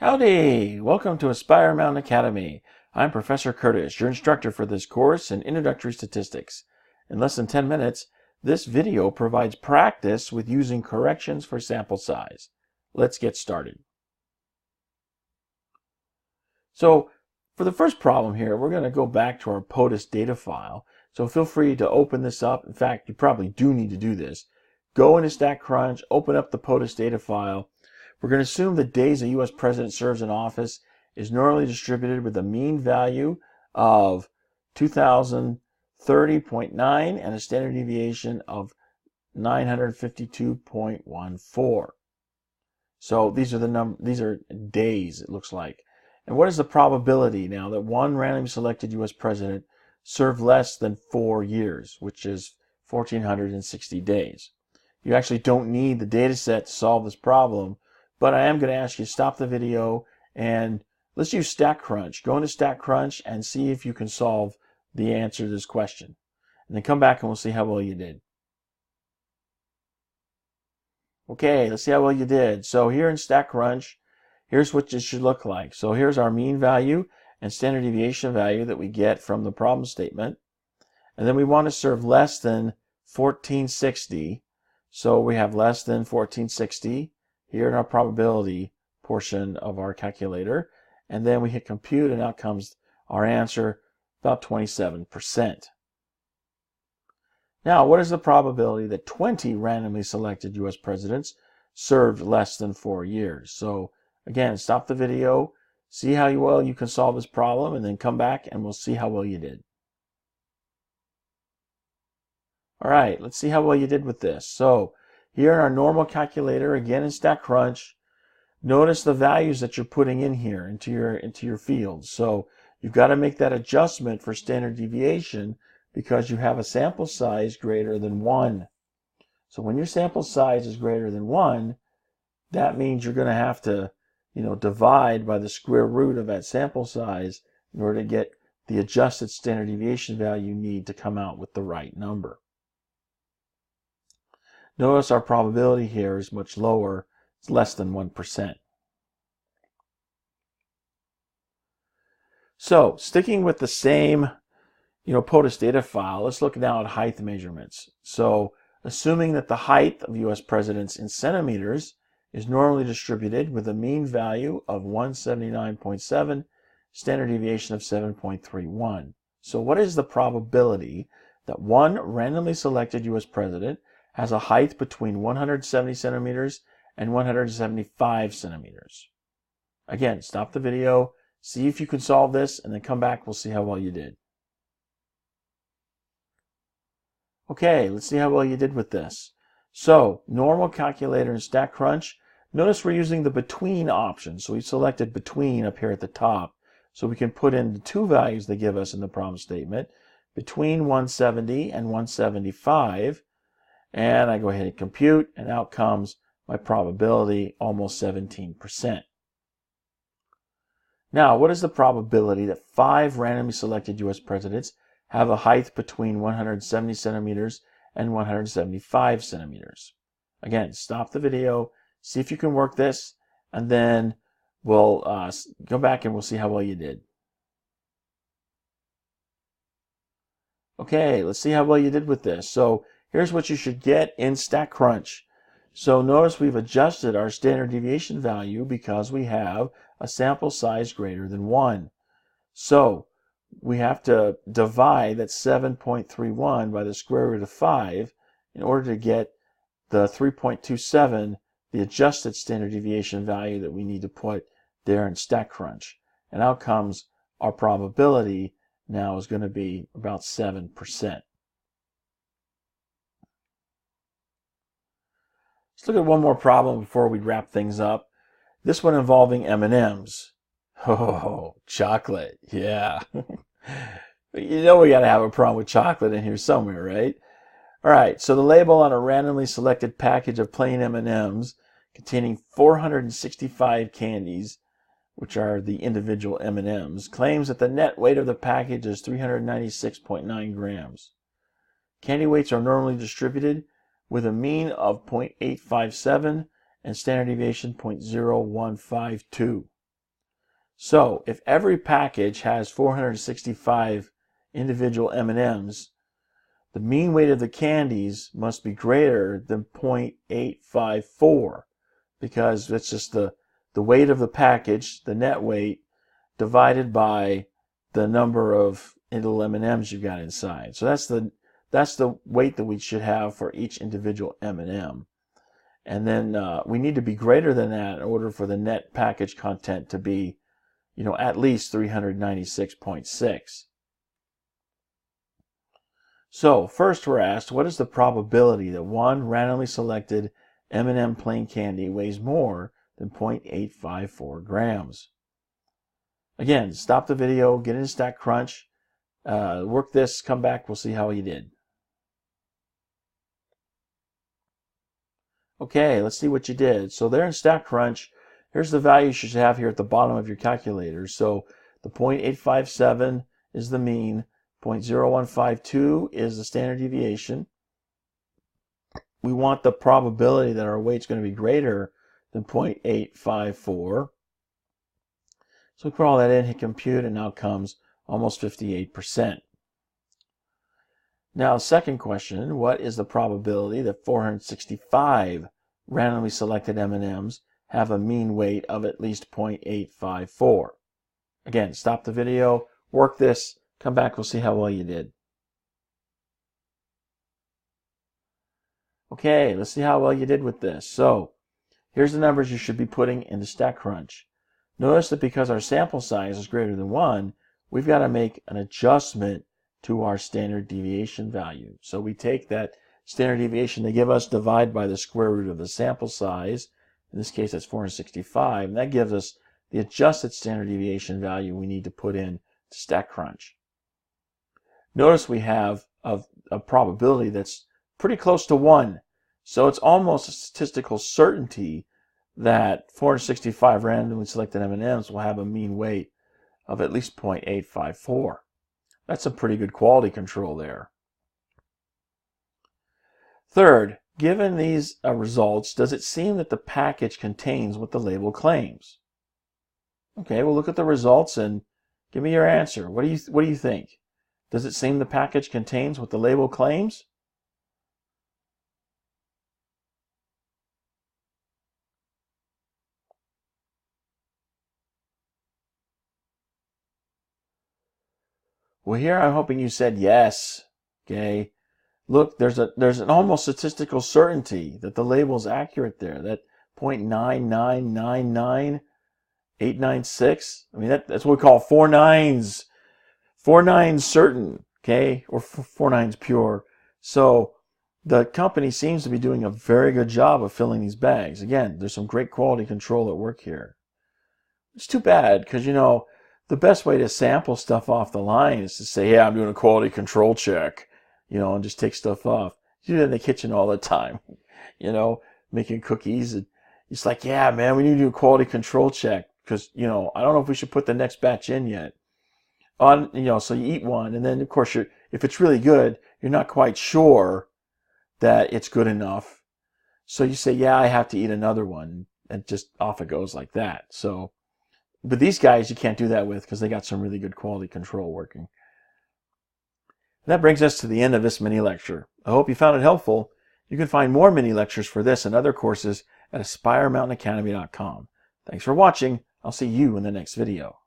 Howdy! Welcome to Aspire Mountain Academy. I'm Professor Curtis, your instructor for this course in Introductory Statistics. In less than 10 minutes, this video provides practice with using corrections for sample size. Let's get started. So, for the first problem here, we're going to go back to our POTUS data file. So feel free to open this up. In fact, you probably do need to do this. Go into StatCrunch, open up the POTUS data file. We're going to assume the days a U.S. president serves in office is normally distributed with a mean value of 2030.9 and a standard deviation of 952.14. So these are days, it looks like. And what is the probability now that one randomly selected U.S. president served less than 4 years, which is 1,460 days? You actually don't need the data set to solve this problem, but I am going to ask you to stop the video and let's use StatCrunch. Go into StatCrunch and see if you can solve the answer to this question. And then come back and we'll see how well you did. Okay, let's see how well you did. So here in StatCrunch, here's what this should look like. So here's our mean value and standard deviation value that we get from the problem statement. And then we want to serve less than 1460. So we have less than 1460 here in our probability portion of our calculator. And then we hit compute and out comes our answer, about 27%. Now, what is the probability that 20 randomly selected U.S. presidents served less than 4 years? So again, stop the video, see how well you can solve this problem, and then come back and we'll see how well you did. All right, let's see how well you did with this. So here in our normal calculator, again in StatCrunch, notice the values that you're putting in here into your fields. So you've got to make that adjustment for standard deviation because you have a sample size greater than 1. So when your sample size is greater than 1, that means you're going to have to, divide by the square root of that sample size in order to get the adjusted standard deviation value you need to come out with the right number. Notice our probability here is much lower. It's less than 1%. So sticking with the same, POTUS data file, let's look now at height measurements. So assuming that the height of U.S. presidents in centimeters is normally distributed with a mean value of 179.7, standard deviation of 7.31. So what is the probability that one randomly selected U.S. president has a height between 170 centimeters and 175 centimeters? Again, stop the video, see if you can solve this, and then come back, we'll see how well you did. Okay, let's see how well you did with this. So, normal calculator in StatCrunch, notice we're using the between option. So we selected between up here at the top. So we can put in the two values they give us in the problem statement, between 170 and 175. And I go ahead and compute, and out comes my probability, almost 17%. Now, what is the probability that 5 randomly selected U.S. presidents have a height between 170 centimeters and 175 centimeters? Again, stop the video, see if you can work this, and then we'll go back and we'll see how well you did. Okay, let's see how well you did with this. So here's what you should get in StatCrunch. So notice we've adjusted our standard deviation value because we have a sample size greater than 1. So we have to divide that 7.31 by the square root of 5 in order to get the 3.27, the adjusted standard deviation value that we need to put there in StatCrunch. And out comes our probability now is going to be about 7%. Let's look at one more problem before we wrap things up. This one involving M&Ms. Oh, chocolate, yeah. We got to have a problem with chocolate in here somewhere, right? All right, so the label on a randomly selected package of plain M&Ms containing 465 candies, which are the individual M&Ms, claims that the net weight of the package is 396.9 grams. Candy weights are normally distributed with a mean of 0.857 and standard deviation 0.0152. So if every package has 465 individual M&Ms, the mean weight of the candies must be greater than 0.854, because it's just the weight of the package, the net weight, divided by the number of little M&Ms you've got inside. So that's the weight that we should have for each individual M&M. And then we need to be greater than that in order for the net package content to be, at least 396.6. So first we're asked, what is the probability that one randomly selected M&M plain candy weighs more than 0.854 grams? Again, stop the video, get into StatCrunch, work this, come back, we'll see how you did. Okay, let's see what you did. So there in StatCrunch, here's the values you should have here at the bottom of your calculator. So the 0.857 is the mean, 0.0152 is the standard deviation. We want the probability that our weight's going to be greater than 0.854. So we put all that in, hit compute, and now comes almost 58%. Now, second question, what is the probability that 465 randomly selected M&Ms have a mean weight of at least 0.854? Again, stop the video, work this, come back, we'll see how well you did. Okay, let's see how well you did with this. So, here's the numbers you should be putting into StatCrunch. Notice that because our sample size is greater than 1, we've got to make an adjustment to our standard deviation value. So we take that standard deviation they give us, divide by the square root of the sample size. In this case, that's 465. And that gives us the adjusted standard deviation value we need to put in to StatCrunch. Notice we have a probability that's pretty close to 1. So it's almost a statistical certainty that 465 randomly selected M&Ms will have a mean weight of at least 0.854. That's a pretty good quality control there. Third, given these results, does it seem that the package contains what the label claims? Okay, well look at the results and give me your answer. What do you think? Does it seem the package contains what the label claims? Well, here I'm hoping you said yes. Okay. Look, there's an almost statistical certainty that the label is accurate there. That 0.9999896. I mean, that's what we call 4 nines. 4 nines certain. Okay, or 4 nines pure. So the company seems to be doing a very good job of filling these bags. Again, there's some great quality control at work here. It's too bad because the best way to sample stuff off the line is to say, yeah, I'm doing a quality control check, and just take stuff off. You do that in the kitchen all the time, making cookies. And it's like, yeah, man, we need to do a quality control check because, I don't know if we should put the next batch in yet. So you eat one, and then, of course, if it's really good, you're not quite sure that it's good enough. So you say, yeah, I have to eat another one, and just off it goes like that. So, but these guys you can't do that with because they got some really good quality control working. And that brings us to the end of this mini lecture. I hope you found it helpful. You can find more mini lectures for this and other courses at AspireMountainAcademy.com. Thanks for watching. I'll see you in the next video.